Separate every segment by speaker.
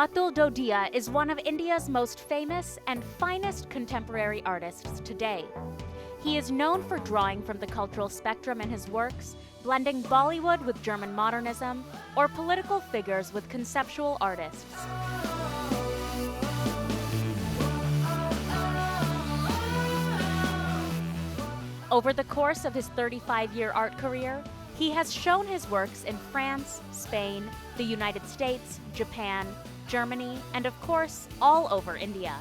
Speaker 1: Atul Dodiya is one of India's most famous and finest contemporary artists today. He is known for drawing from the cultural spectrum in his works, blending Bollywood with German modernism, or political figures with conceptual artists. Over the course of his 35-year art career, he has shown his works in France, Spain, the United States, Japan, Germany, and of course, all over India.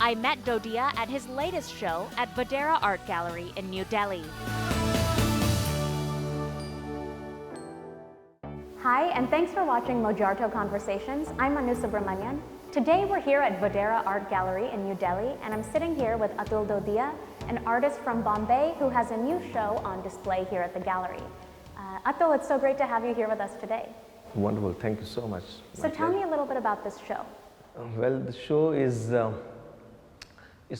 Speaker 1: I met Dodiya at his latest show at Vadhera Art Gallery in New Delhi. Hi, and thanks for watching Mojarto Conversations. I'm Anu Subramanian. Today we're here at Vadhera Art Gallery in New Delhi, and I'm sitting here with Atul Dodiya, an artist from Bombay who has a new show on display here at the gallery. Atul, it's so great to have you here with us today.
Speaker 2: Wonderful, thank you so much.
Speaker 1: So tell me a little bit about this show.
Speaker 2: Well, the show is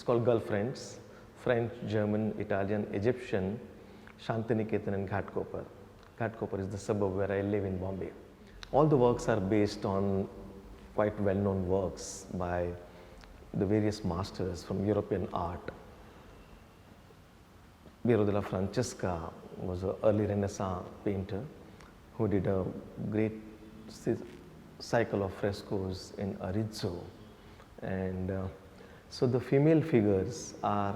Speaker 2: called Girlfriends, French, German, Italian, Egyptian, Shantiniketan and Ghatkopar. Ghatkopar is the suburb where I live in Bombay. All the works are based on quite well-known works by the various masters from European art. Piero della Francesca was an early Renaissance painter who did a great cycle of frescoes in Arezzo. And so the female figures are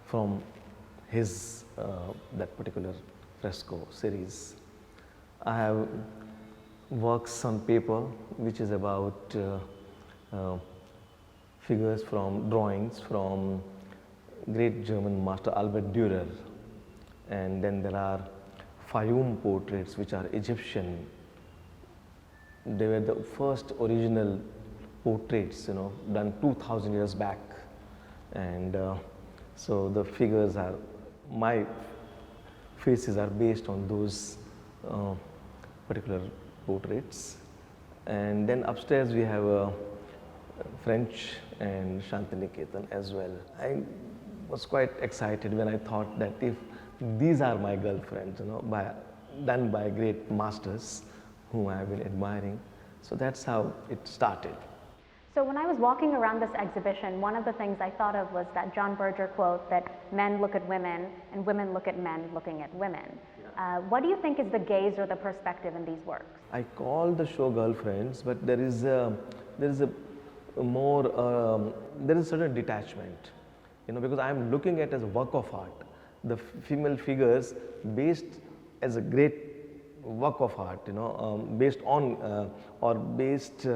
Speaker 2: from his, that particular fresco series. I have works on paper, which is about figures from drawings from great German master Albert Dürer. And then there are Fayum portraits, which are Egyptian. They were the first original portraits, done 2000 years back. And so the figures are, my faces are based on those particular portraits. And then upstairs we have a French and Shantiniketan as well. I was quite excited when I thought that if these are my girlfriends, done by great masters whom I have been admiring. So that's how it started.
Speaker 1: So when I was walking around this exhibition, one of the things I thought of was that John Berger quote that men look at women and women look at men looking at women. What do you think is the gaze or the perspective in these works?
Speaker 2: I call the show Girlfriends, but there is a certain detachment, because I am looking at it as a work of art. The female figures based as a great work of art, based on or based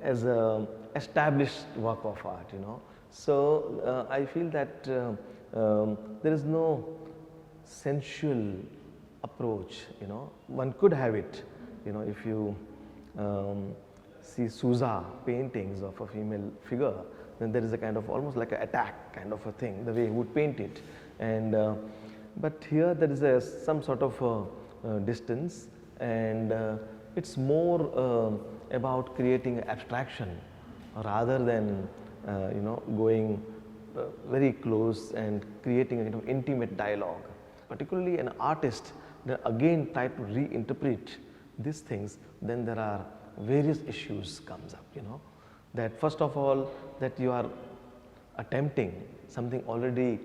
Speaker 2: as a established work of art, So I feel that there is no sensual approach, One could have it, if you see Sousa paintings of a female figure, then there is a kind of almost like an attack kind of a thing, the way he would paint it. And but here there is some sort of distance, and it's more about creating abstraction rather than going very close and creating a kind of intimate dialogue. Particularly an artist that again try to reinterpret these things, then there are various issues comes up, that first of all that you are attempting something already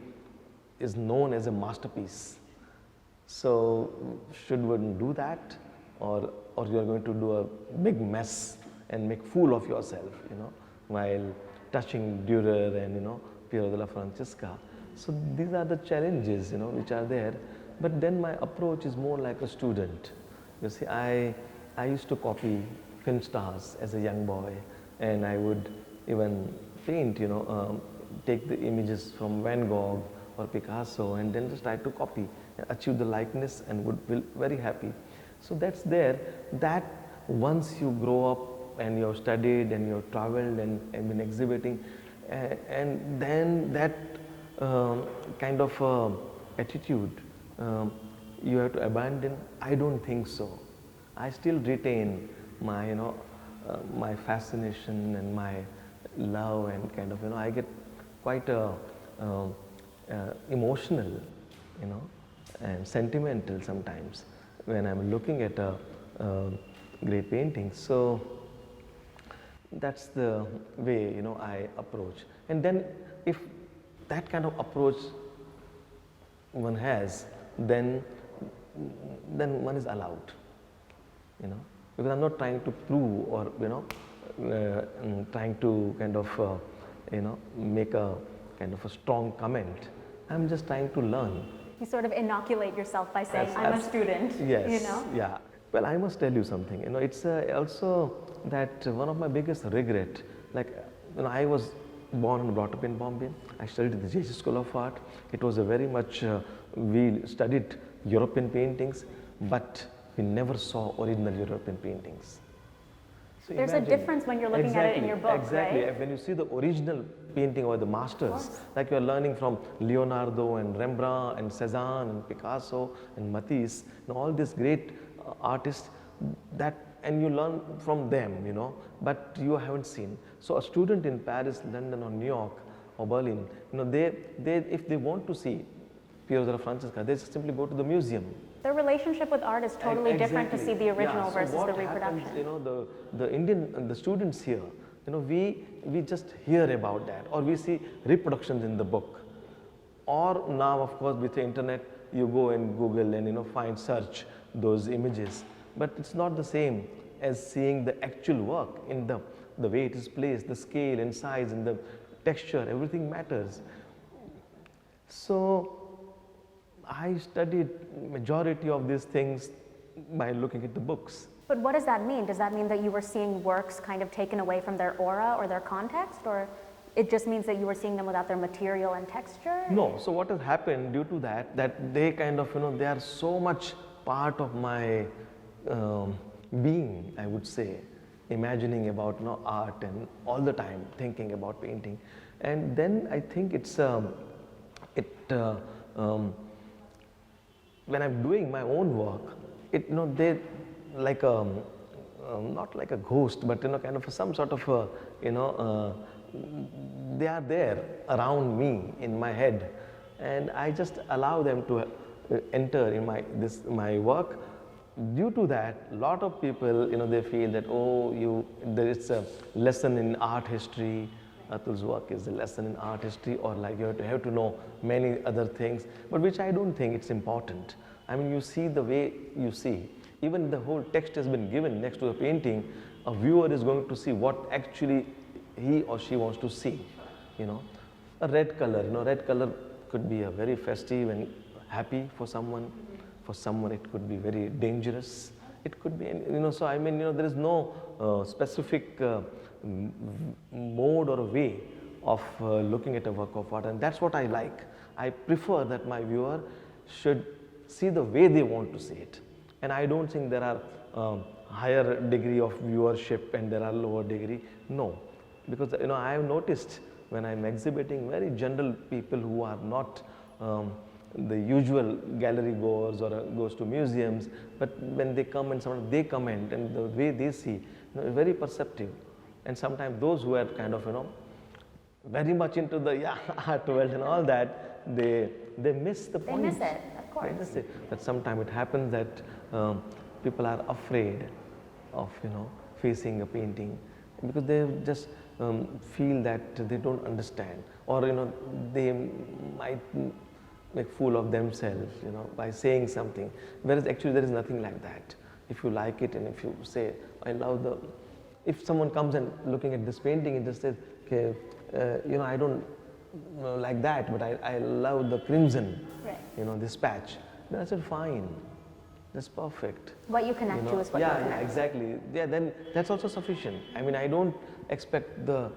Speaker 2: is known as a masterpiece. So should one do that, or you are going to do a big mess and make fool of yourself, while touching Dürer and Piero della Francesca. So these are the challenges, which are there. But then my approach is more like a student. You see, I used to copy film stars as a young boy, and I would even paint, take the images from Van Gogh or Picasso and then just try to copy, achieve the likeness, and would feel very happy. So that's there. That once you grow up and you have studied and you have traveled and been exhibiting, and then that kind of attitude you have to abandon, I don't think so. I still retain my, my fascination and my love, and kind of, I get quite emotional, and sentimental sometimes when I'm looking at a great painting. So That's the way, I approach. And then if that kind of approach one has, then one is allowed, because I'm not trying to prove or trying to kind of make a kind of a strong comment. I'm just trying to learn.
Speaker 1: You sort of inoculate yourself by saying, I'm a student,
Speaker 2: Yes, yeah. Well, I must tell you something, it's also that one of my biggest regret, like, I was born and brought up in Bombay. I studied at the JC School of Art. It was a very much, we studied European paintings, but we never saw original European paintings. So
Speaker 1: there's a difference when you're looking at it in your book,
Speaker 2: exactly.
Speaker 1: right?
Speaker 2: When you see the original painting or the masters, like you're learning from Leonardo and Rembrandt and Cezanne and Picasso and Matisse, all these great artists, and you learn from them, but you haven't seen. So a student in Paris, London or New York or Berlin, they if they want to see Piero della Francesca, they just simply go to the museum.
Speaker 1: Their relationship with art is totally different to see the original versus the reproduction.
Speaker 2: Happens, the students here, we just hear about that, or we see reproductions in the book, or now of course with the internet you go and Google and find search those images, but it's not the same as seeing the actual work in the way it is placed, the scale and size and the texture, everything matters. So I studied majority of these things by looking at the books.
Speaker 1: But what does that mean? Does that mean that you were seeing works kind of taken away from their aura or their context, or it just means that you were seeing them without their material and texture?
Speaker 2: No. So what has happened due to that they kind of, they are so much part of my being, I would say, imagining about art and all the time thinking about painting. And then I think it's when I'm doing my own work, they like not like a ghost, but kind of some sort of they are there around me in my head, and I just allow them to enter in my work. Due to that, a lot of people, they feel that, there is a lesson in art history. Atul's work is a lesson in art history, or like you have to know many other things, but which I don't think it's important. I mean, you see the way you see. Even the whole text has been given next to the painting, a viewer is going to see what actually he or she wants to see. A red color, red color could be a very festive and happy for someone. For someone, it could be very dangerous. It could be, so I mean, there is no specific mode or way of looking at a work of art, and that's what I like. I prefer that my viewer should see the way they want to see it, and I don't think there are higher degree of viewership and there are lower degree. No, because I have noticed when I'm exhibiting very general people who are not the usual gallery goers or goes to museums, but when they come and they comment and the way they see, very perceptive. And sometimes those who are kind of very much into the art world and all that, they miss the point.
Speaker 1: They miss it, of course.
Speaker 2: They miss it. That sometimes it happens that people are afraid of facing a painting because they just feel that they don't understand, or they might make fool of themselves, by saying something, whereas actually there is nothing like that. If you like it and if you say, I love if someone comes and looking at this painting and just says, okay, I don't like that, but I love the crimson,
Speaker 1: right.
Speaker 2: This patch, then I said, fine, that's perfect.
Speaker 1: What you connect to is what you connect.
Speaker 2: Yeah, exactly. Yeah, then that's also sufficient. I mean, I don't expect the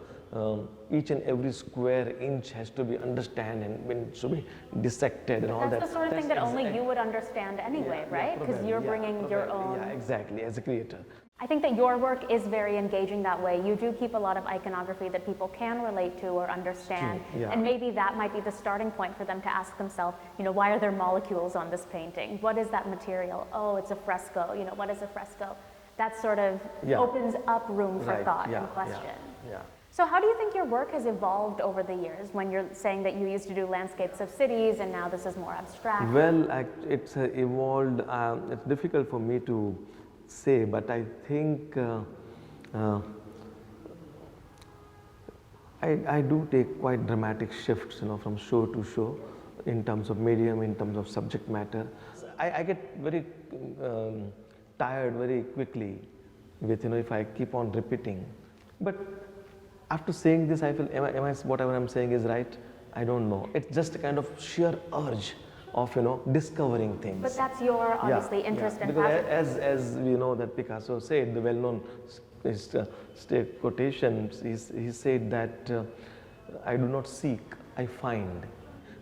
Speaker 2: each and every square inch has to be understood and should be dissected and all that.
Speaker 1: That's the sort of thing that only you would understand anyway, right? Because you're bringing your own.
Speaker 2: Yeah, exactly, as a creator.
Speaker 1: I think that your work is very engaging that way. You do keep a lot of iconography that people can relate to or understand.
Speaker 2: Yeah.
Speaker 1: And maybe that might be the starting point for them to ask themselves, why are there molecules on this painting? What is that material? Oh, it's a fresco. What is a fresco? That sort of opens up room for thought and question.
Speaker 2: Yeah.
Speaker 1: So how do you think your work has evolved over the years when you're saying that you used to do landscapes of cities and now this is more abstract?
Speaker 2: Well, it's evolved. It's difficult for me to say, but I think I do take quite dramatic shifts, from show to show, in terms of medium, in terms of subject matter. I get very tired very quickly with, if I keep on repeating. But after saying this, I feel, whatever I'm saying is right? I don't know. It's just a kind of sheer urge of, discovering things.
Speaker 1: But that's your, obviously, interest and
Speaker 2: because
Speaker 1: passion.
Speaker 2: as we know that Picasso said, the well-known state quotations, he said that I do not seek, I find.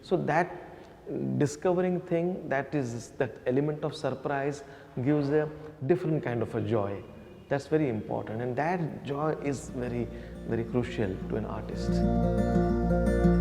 Speaker 2: So that discovering thing, that element of surprise gives a different kind of a joy. That's very important, and that joy is very, very crucial to an artist.